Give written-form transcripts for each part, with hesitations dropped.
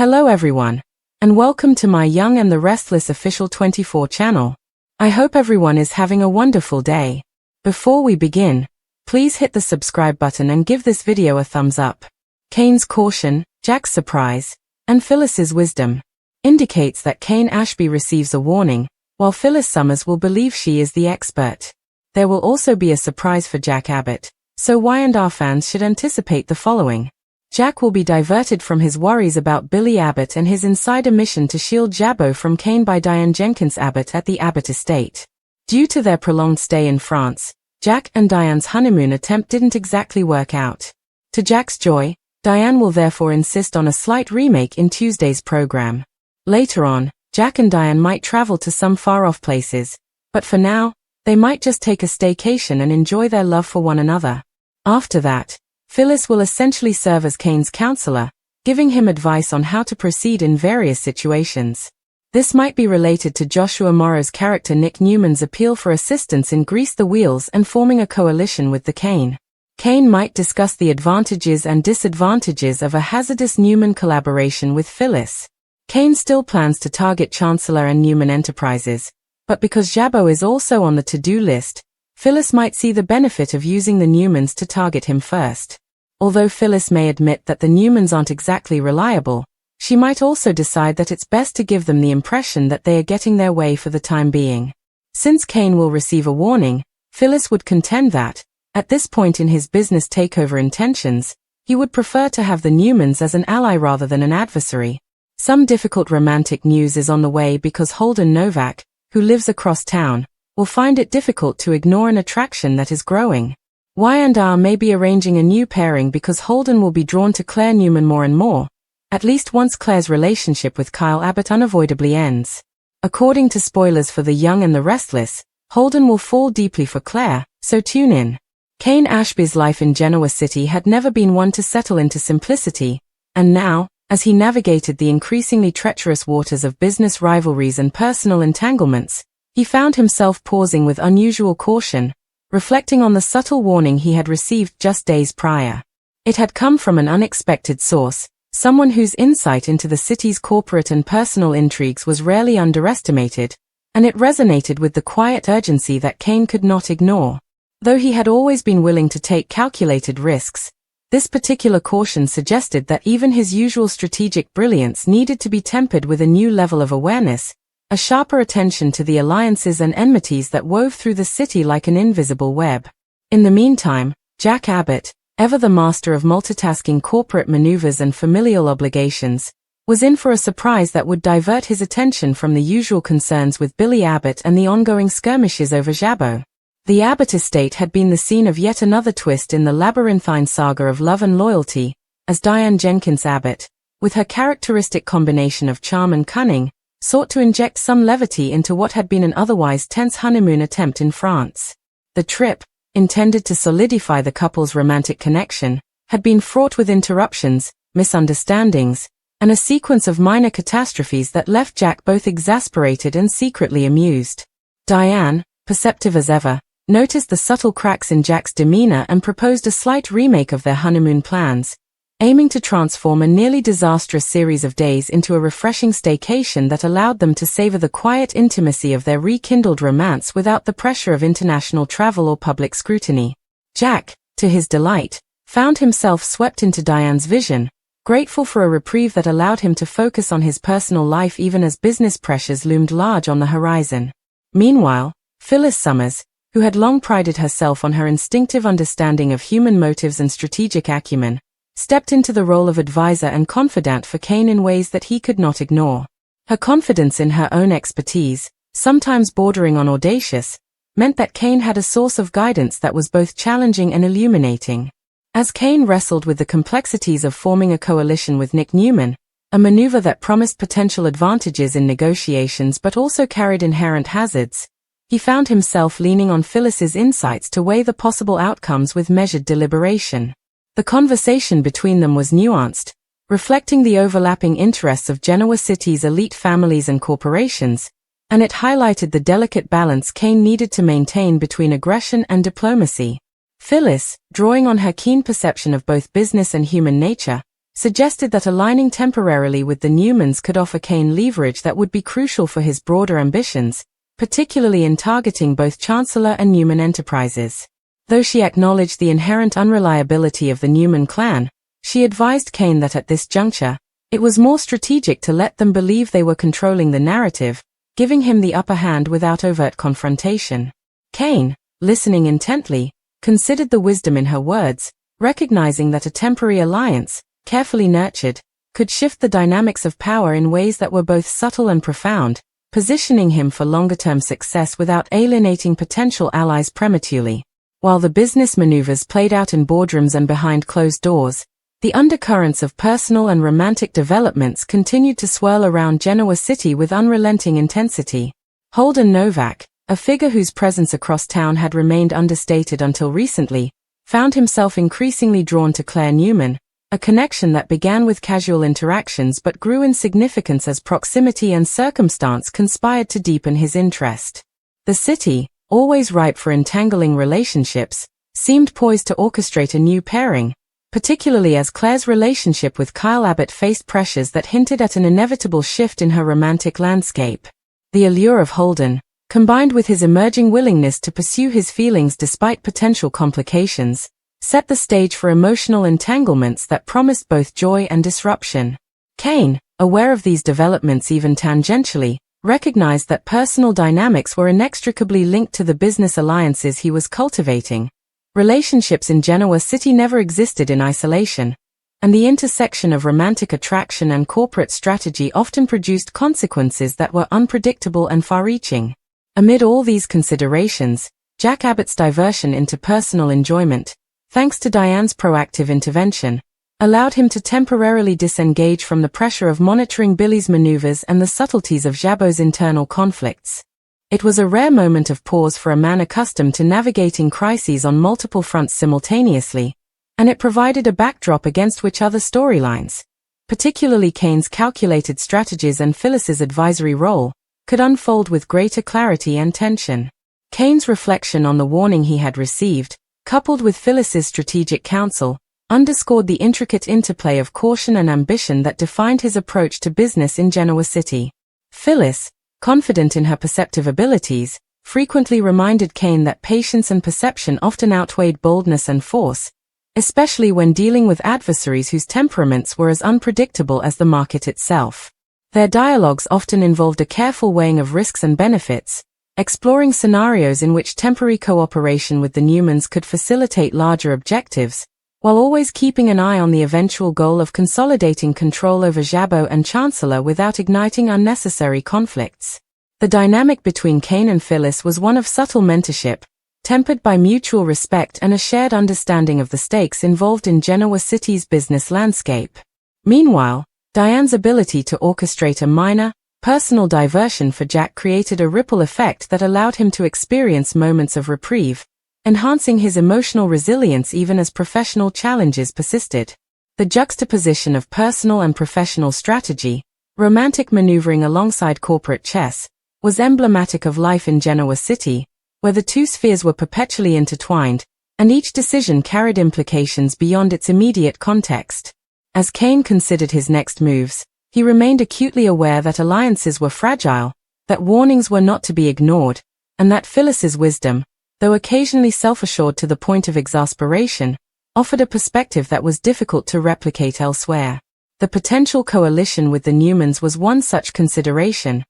Hello everyone, and welcome to my Young and the Restless official 24 channel. I hope everyone is having a wonderful day. Before we begin, please hit the subscribe button and give this video a thumbs up. Kane's caution, Jack's surprise, and Phyllis's wisdom indicates that Kane Ashby receives a warning, while Phyllis Summers will believe she is the expert. There will also be a surprise for Jack Abbott, so Y&R fans should anticipate the following. Jack will be diverted from his worries about Billy Abbott and his insider mission to shield Jabot from Kane by Diane Abbott at the Abbott estate. Due to their prolonged stay in France, Jack and Diane's honeymoon attempt didn't exactly work out. To Jack's joy, Diane will therefore insist on a slight remake in Tuesday's program. Later on, Jack and Diane might travel to some far-off places, but for now, they might just take a staycation and enjoy their love for one another. After that, Phyllis will essentially serve as Kane's counselor, giving him advice on how to proceed in various situations. This might be related to Joshua Morrow's character Nick Newman's appeal for assistance in Grease the Wheels and forming a coalition with the Kane. Kane might discuss the advantages and disadvantages of a hazardous Newman collaboration with Phyllis. Kane still plans to target Chancellor and Newman Enterprises, but because Jabot is also on the to-do list, Phyllis might see the benefit of using the Newmans to target him first. Although Phyllis may admit that the Newmans aren't exactly reliable, she might also decide that it's best to give them the impression that they are getting their way for the time being. Since Kane will receive a warning, Phyllis would contend that, at this point in his business takeover intentions, he would prefer to have the Newmans as an ally rather than an adversary. Some difficult romantic news is on the way because Holden Novak, who lives across town, will find it difficult to ignore an attraction that is growing. Y&R may be arranging a new pairing because Holden will be drawn to Claire Newman more and more, at least once Claire's relationship with Kyle Abbott unavoidably ends. According to spoilers for The Young and the Restless, Holden will fall deeply for Claire, so tune in. Kane Ashby's life in Genoa City had never been one to settle into simplicity, and now, as he navigated the increasingly treacherous waters of business rivalries and personal entanglements, he found himself pausing with unusual caution, reflecting on the subtle warning he had received just days prior. It had come from an unexpected source, someone whose insight into the city's corporate and personal intrigues was rarely underestimated, and it resonated with the quiet urgency that Kane could not ignore. Though he had always been willing to take calculated risks, this particular caution suggested that even his usual strategic brilliance needed to be tempered with a new level of awareness, a sharper attention to the alliances and enmities that wove through the city like an invisible web. In the meantime, Jack Abbott, ever the master of multitasking corporate maneuvers and familial obligations, was in for a surprise that would divert his attention from the usual concerns with Billy Abbott and the ongoing skirmishes over Jabot. The Abbott estate had been the scene of yet another twist in the labyrinthine saga of love and loyalty, as Diane Abbott, with her characteristic combination of charm and cunning, sought to inject some levity into what had been an otherwise tense honeymoon attempt in France. The trip, intended to solidify the couple's romantic connection, had been fraught with interruptions, misunderstandings, and a sequence of minor catastrophes that left Jack both exasperated and secretly amused. Diane, perceptive as ever, noticed the subtle cracks in Jack's demeanor and proposed a slight remake of their honeymoon plans, aiming to transform a nearly disastrous series of days into a refreshing staycation that allowed them to savor the quiet intimacy of their rekindled romance without the pressure of international travel or public scrutiny. Jack, to his delight, found himself swept into Diane's vision, grateful for a reprieve that allowed him to focus on his personal life even as business pressures loomed large on the horizon. Meanwhile, Phyllis Summers, who had long prided herself on her instinctive understanding of human motives and strategic acumen, stepped into the role of advisor and confidant for Kane in ways that he could not ignore. Her confidence in her own expertise, sometimes bordering on audacious, meant that Kane had a source of guidance that was both challenging and illuminating. As Kane wrestled with the complexities of forming a coalition with Nick Newman, a maneuver that promised potential advantages in negotiations but also carried inherent hazards, he found himself leaning on Phyllis's insights to weigh the possible outcomes with measured deliberation. The conversation between them was nuanced, reflecting the overlapping interests of Genoa City's elite families and corporations, and it highlighted the delicate balance Kane needed to maintain between aggression and diplomacy. Phyllis, drawing on her keen perception of both business and human nature, suggested that aligning temporarily with the Newmans could offer Kane leverage that would be crucial for his broader ambitions, particularly in targeting both Chancellor and Newman enterprises. Though she acknowledged the inherent unreliability of the Newman clan, she advised Kane that at this juncture, it was more strategic to let them believe they were controlling the narrative, giving him the upper hand without overt confrontation. Kane, listening intently, considered the wisdom in her words, recognizing that a temporary alliance, carefully nurtured, could shift the dynamics of power in ways that were both subtle and profound, positioning him for longer-term success without alienating potential allies prematurely. While the business maneuvers played out in boardrooms and behind closed doors, the undercurrents of personal and romantic developments continued to swirl around Genoa City with unrelenting intensity. Holden Novak, a figure whose presence across town had remained understated until recently, found himself increasingly drawn to Claire Newman, a connection that began with casual interactions but grew in significance as proximity and circumstance conspired to deepen his interest. The city, always ripe for entangling relationships, seemed poised to orchestrate a new pairing, particularly as Claire's relationship with Kyle Abbott faced pressures that hinted at an inevitable shift in her romantic landscape. The allure of Holden, combined with his emerging willingness to pursue his feelings despite potential complications, set the stage for emotional entanglements that promised both joy and disruption. Kane, aware of these developments even tangentially, recognized that personal dynamics were inextricably linked to the business alliances he was cultivating. Relationships in Genoa City never existed in isolation, and the intersection of romantic attraction and corporate strategy often produced consequences that were unpredictable and far-reaching. Amid all these considerations, Jack Abbott's diversion into personal enjoyment, thanks to Diane's proactive intervention, allowed him to temporarily disengage from the pressure of monitoring Billy's maneuvers and the subtleties of Jabot's internal conflicts. It was a rare moment of pause for a man accustomed to navigating crises on multiple fronts simultaneously, and it provided a backdrop against which other storylines, particularly Kane's calculated strategies and Phyllis's advisory role, could unfold with greater clarity and tension. Kane's reflection on the warning he had received, coupled with Phyllis's strategic counsel, underscored the intricate interplay of caution and ambition that defined his approach to business in Genoa City. Phyllis, confident in her perceptive abilities, frequently reminded Kane that patience and perception often outweighed boldness and force, especially when dealing with adversaries whose temperaments were as unpredictable as the market itself. Their dialogues often involved a careful weighing of risks and benefits, exploring scenarios in which temporary cooperation with the Newmans could facilitate larger objectives, while always keeping an eye on the eventual goal of consolidating control over Jabot and Chancellor without igniting unnecessary conflicts. The dynamic between Kane and Phyllis was one of subtle mentorship, tempered by mutual respect and a shared understanding of the stakes involved in Genoa City's business landscape. Meanwhile, Diane's ability to orchestrate a minor, personal diversion for Jack created a ripple effect that allowed him to experience moments of reprieve, enhancing his emotional resilience even as professional challenges persisted. The juxtaposition of personal and professional strategy, romantic maneuvering alongside corporate chess, was emblematic of life in Genoa City, where the two spheres were perpetually intertwined, and each decision carried implications beyond its immediate context. As Kane considered his next moves, he remained acutely aware that alliances were fragile, that warnings were not to be ignored, and that Phyllis's wisdom, though occasionally self-assured to the point of exasperation, offered a perspective that was difficult to replicate elsewhere. The potential coalition with the Newmans was one such consideration.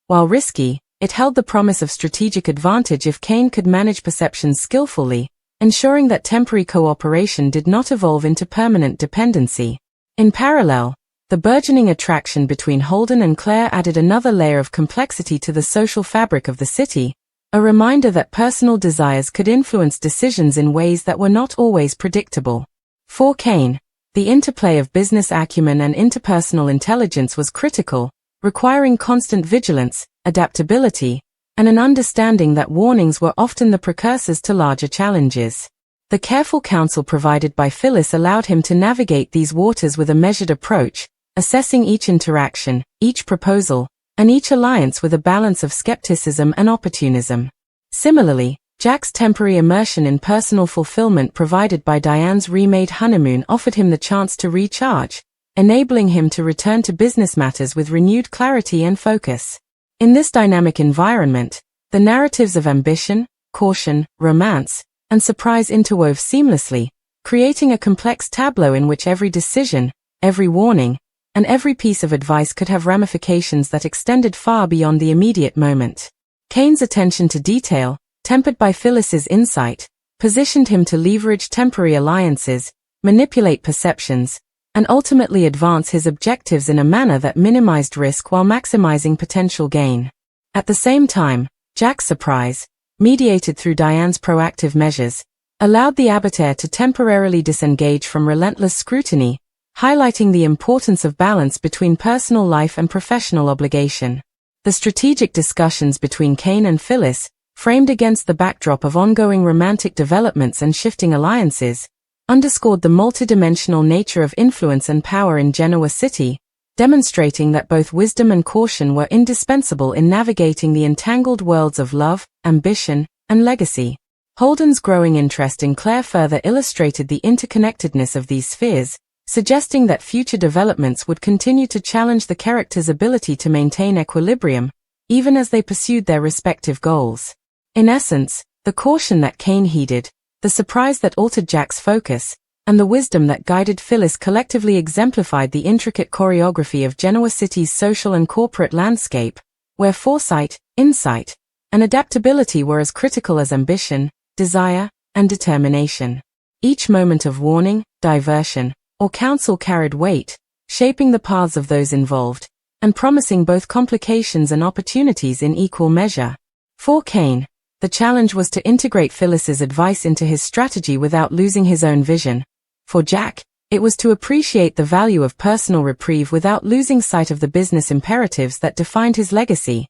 While risky, it held the promise of strategic advantage if Kane could manage perceptions skillfully, ensuring that temporary cooperation did not evolve into permanent dependency. In parallel, the burgeoning attraction between Holden and Claire added another layer of complexity to the social fabric of the city, a reminder that personal desires could influence decisions in ways that were not always predictable. For Kane, the interplay of business acumen and interpersonal intelligence was critical, requiring constant vigilance, adaptability, and an understanding that warnings were often the precursors to larger challenges. The careful counsel provided by Phyllis allowed him to navigate these waters with a measured approach, assessing each interaction, each proposal, and each alliance with a balance of skepticism and opportunism. Similarly, Jack's temporary immersion in personal fulfillment provided by Diane's remade Honeymoon offered him the chance to recharge, enabling him to return to business matters with renewed clarity and focus. In this dynamic environment, the narratives of ambition, caution, romance, and surprise interwove seamlessly, creating a complex tableau in which every decision, every warning, and every piece of advice could have ramifications that extended far beyond the immediate moment. Kane's attention to detail, tempered by Phyllis's insight, positioned him to leverage temporary alliances, manipulate perceptions, and ultimately advance his objectives in a manner that minimized risk while maximizing potential gain. At the same time, Jack's surprise, mediated through Diane's proactive measures, allowed the Abbott heir to temporarily disengage from relentless scrutiny, highlighting the importance of balance between personal life and professional obligation. The strategic discussions between Kane and Phyllis, framed against the backdrop of ongoing romantic developments and shifting alliances, underscored the multidimensional nature of influence and power in Genoa City, demonstrating that both wisdom and caution were indispensable in navigating the entangled worlds of love, ambition, and legacy. Holden's growing interest in Claire further illustrated the interconnectedness of these spheres, suggesting that future developments would continue to challenge the characters' ability to maintain equilibrium, even as they pursued their respective goals. In essence, the caution that Kane heeded, the surprise that altered Jack's focus, and the wisdom that guided Phyllis collectively exemplified the intricate choreography of Genoa City's social and corporate landscape, where foresight, insight, and adaptability were as critical as ambition, desire, and determination. Each moment of warning, diversion, or counsel carried weight, shaping the paths of those involved, and promising both complications and opportunities in equal measure. For Kane, the challenge was to integrate Phyllis's advice into his strategy without losing his own vision. For Jack, it was to appreciate the value of personal reprieve without losing sight of the business imperatives that defined his legacy.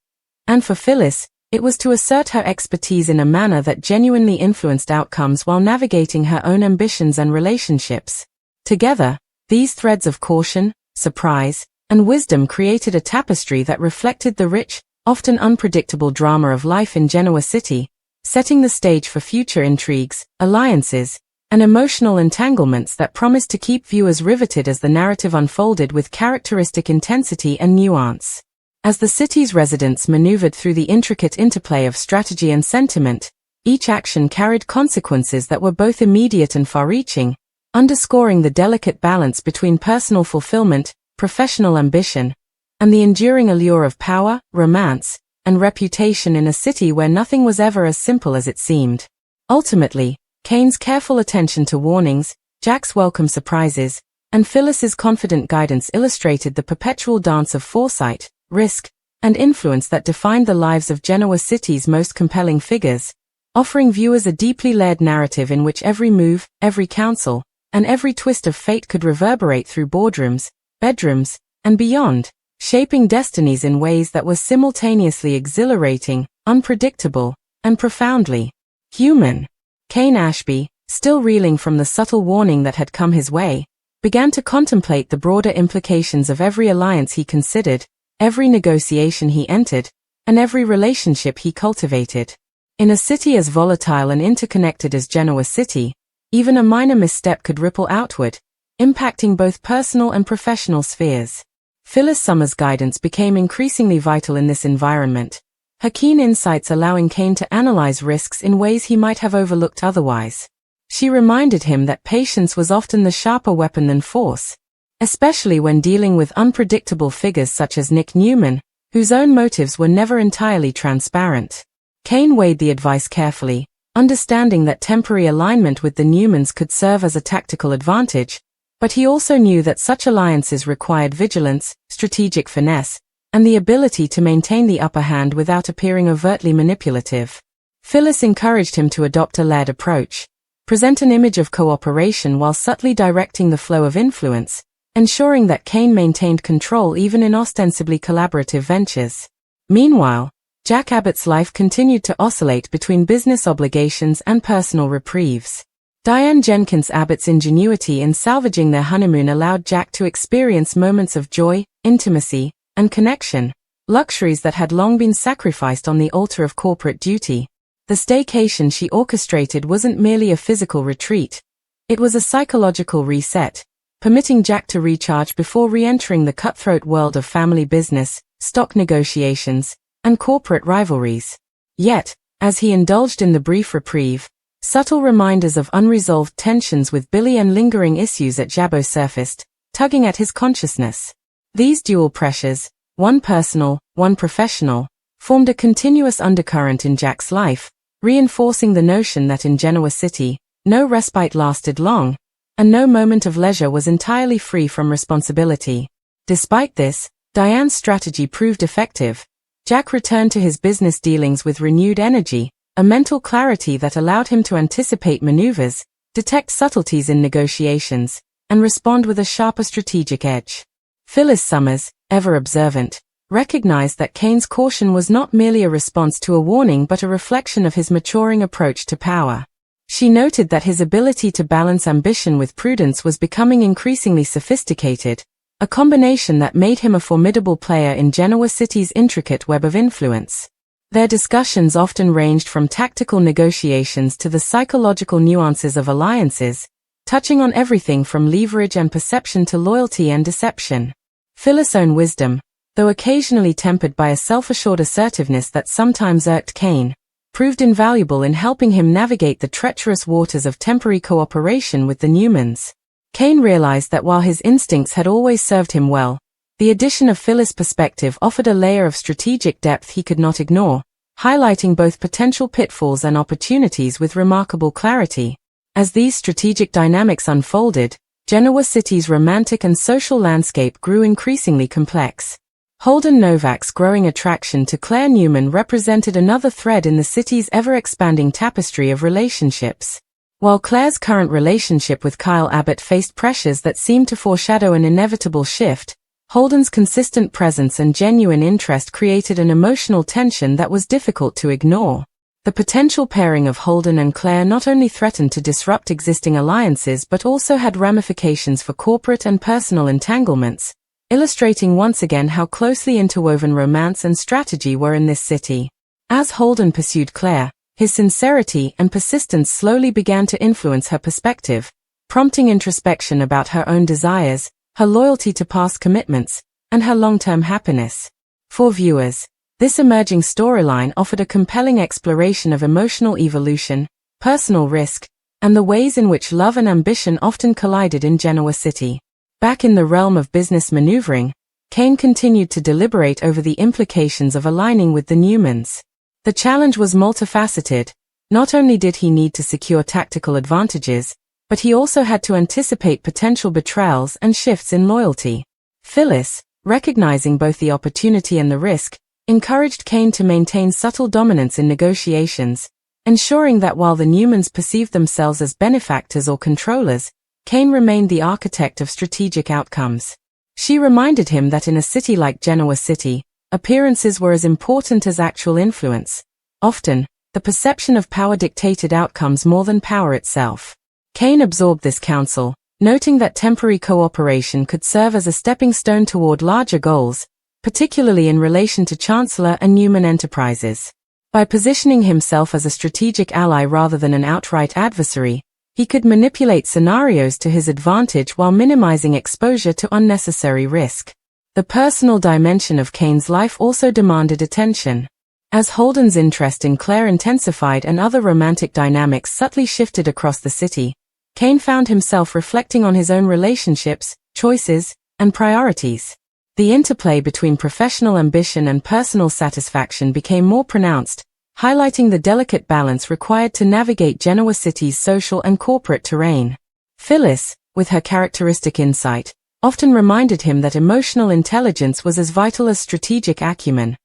And for Phyllis, it was to assert her expertise in a manner that genuinely influenced outcomes while navigating her own ambitions and relationships. Together, these threads of caution, surprise, and wisdom created a tapestry that reflected the rich, often unpredictable drama of life in Genoa City, setting the stage for future intrigues, alliances, and emotional entanglements that promised to keep viewers riveted as the narrative unfolded with characteristic intensity and nuance. As the city's residents maneuvered through the intricate interplay of strategy and sentiment, each action carried consequences that were both immediate and far-reaching, underscoring the delicate balance between personal fulfillment, professional ambition, and the enduring allure of power, romance, and reputation in a city where nothing was ever as simple as it seemed. Ultimately, Kane's careful attention to warnings, Jack's welcome surprises, and Phyllis's confident guidance illustrated the perpetual dance of foresight, risk, and influence that defined the lives of Genoa City's most compelling figures, offering viewers a deeply layered narrative in which every move, every counsel, and every twist of fate could reverberate through boardrooms, bedrooms, and beyond, shaping destinies in ways that were simultaneously exhilarating, unpredictable, and profoundly human. Kane Ashby, still reeling from the subtle warning that had come his way, began to contemplate the broader implications of every alliance he considered, every negotiation he entered, and every relationship he cultivated. In a city as volatile and interconnected as Genoa City, even a minor misstep could ripple outward, impacting both personal and professional spheres. Phyllis Summer's guidance became increasingly vital in this environment, her keen insights allowing Kane to analyze risks in ways he might have overlooked otherwise. She reminded him that patience was often the sharper weapon than force, especially when dealing with unpredictable figures such as Newman, whose own motives were never entirely transparent. Kane weighed the advice carefully, understanding that temporary alignment with the Newmans could serve as a tactical advantage, but he also knew that such alliances required vigilance, strategic finesse, and the ability to maintain the upper hand without appearing overtly manipulative. Phyllis encouraged him to adopt a layered approach, present an image of cooperation while subtly directing the flow of influence, ensuring that Kane maintained control even in ostensibly collaborative ventures. Meanwhile, Jack Abbott's life continued to oscillate between business obligations and personal reprieves. Diane Jenkins Abbott's ingenuity in salvaging their honeymoon allowed Jack to experience moments of joy, intimacy, and connection, luxuries that had long been sacrificed on the altar of corporate duty. The staycation she orchestrated wasn't merely a physical retreat. It was a psychological reset, permitting Jack to recharge before re-entering the cutthroat world of family business, stock negotiations, and corporate rivalries. Yet, as he indulged in the brief reprieve, subtle reminders of unresolved tensions with Billy and lingering issues at Jabot surfaced, tugging at his consciousness. These dual pressures, one personal, one professional, formed a continuous undercurrent in Jack's life, reinforcing the notion that in Genoa City, no respite lasted long, and no moment of leisure was entirely free from responsibility. Despite this, Diane's strategy proved effective. Jack returned to his business dealings with renewed energy, a mental clarity that allowed him to anticipate maneuvers, detect subtleties in negotiations, and respond with a sharper strategic edge. Phyllis Summers, ever observant, recognized that Kane's caution was not merely a response to a warning but a reflection of his maturing approach to power. She noted that his ability to balance ambition with prudence was becoming increasingly sophisticated, a combination that made him a formidable player in Genoa City's intricate web of influence. Their discussions often ranged from tactical negotiations to the psychological nuances of alliances, touching on everything from leverage and perception to loyalty and deception. Phyllis' own wisdom, though occasionally tempered by a self-assured assertiveness that sometimes irked Kane, proved invaluable in helping him navigate the treacherous waters of temporary cooperation with the Newmans. Kane realized that while his instincts had always served him well, the addition of Phyllis' perspective offered a layer of strategic depth he could not ignore, highlighting both potential pitfalls and opportunities with remarkable clarity. As these strategic dynamics unfolded, Genoa City's romantic and social landscape grew increasingly complex. Holden Novak's growing attraction to Claire Newman represented another thread in the city's ever-expanding tapestry of relationships. While Claire's current relationship with Kyle Abbott faced pressures that seemed to foreshadow an inevitable shift, Holden's consistent presence and genuine interest created an emotional tension that was difficult to ignore. The potential pairing of Holden and Claire not only threatened to disrupt existing alliances but also had ramifications for corporate and personal entanglements, illustrating once again how closely interwoven romance and strategy were in this city. As Holden pursued Claire, his sincerity and persistence slowly began to influence her perspective, prompting introspection about her own desires, her loyalty to past commitments, and her long-term happiness. For viewers, this emerging storyline offered a compelling exploration of emotional evolution, personal risk, and the ways in which love and ambition often collided in Genoa City. Back in the realm of business maneuvering, Kane continued to deliberate over the implications of aligning with the Newmans. The challenge was multifaceted. Not only did he need to secure tactical advantages, but he also had to anticipate potential betrayals and shifts in loyalty. Phyllis, recognizing both the opportunity and the risk, encouraged Kane to maintain subtle dominance in negotiations, ensuring that while the Newmans perceived themselves as benefactors or controllers, Kane remained the architect of strategic outcomes. She reminded him that in a city like Genoa City, appearances were as important as actual influence. Often, the perception of power dictated outcomes more than power itself. Kane absorbed this counsel, noting that temporary cooperation could serve as a stepping stone toward larger goals, particularly in relation to Chancellor and Newman Enterprises. By positioning himself as a strategic ally rather than an outright adversary, he could manipulate scenarios to his advantage while minimizing exposure to unnecessary risk. The personal dimension of Kane's life also demanded attention. As Holden's interest in Claire intensified and other romantic dynamics subtly shifted across the city, Kane found himself reflecting on his own relationships, choices, and priorities. The interplay between professional ambition and personal satisfaction became more pronounced, highlighting the delicate balance required to navigate Genoa City's social and corporate terrain. Phyllis, with her characteristic insight, often reminded him that emotional intelligence was as vital as strategic acumen.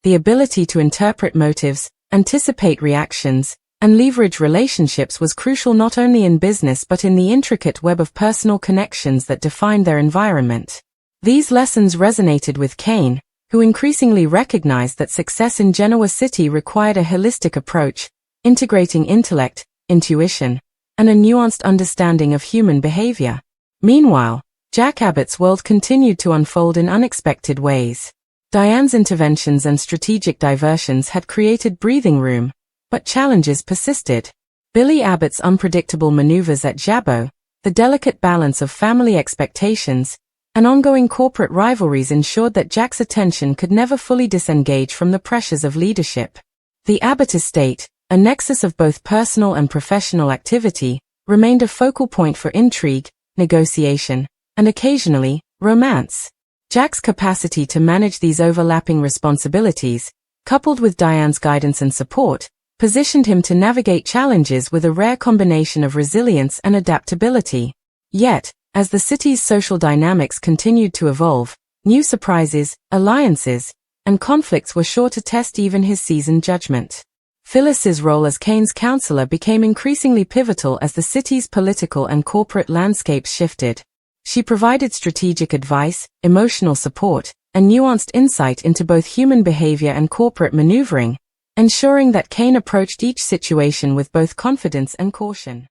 The ability to interpret motives, anticipate reactions, and leverage relationships was crucial not only in business but in the intricate web of personal connections that defined their environment. These lessons resonated with Kane, who increasingly recognized that success in Genoa City required a holistic approach, integrating intellect, intuition, and a nuanced understanding of human behavior. Meanwhile, Jack Abbott's world continued to unfold in unexpected ways. Diane's interventions and strategic diversions had created breathing room, but challenges persisted. Billy Abbott's unpredictable maneuvers at Jabot, The delicate balance of family expectations and ongoing corporate rivalries ensured that Jack's attention could never fully disengage from the pressures of leadership. The Abbott estate, a nexus of both personal and professional activity, remained a focal point for intrigue, negotiation, and occasionally, romance. Jack's capacity to manage these overlapping responsibilities, coupled with Diane's guidance and support, positioned him to navigate challenges with a rare combination of resilience and adaptability. Yet, as the city's social dynamics continued to evolve, new surprises, alliances, and conflicts were sure to test even his seasoned judgment. Phyllis's role as Kane's counselor became increasingly pivotal as the city's political and corporate landscapes shifted. She provided strategic advice, emotional support, and nuanced insight into both human behavior and corporate maneuvering, ensuring that Kane approached each situation with both confidence and caution.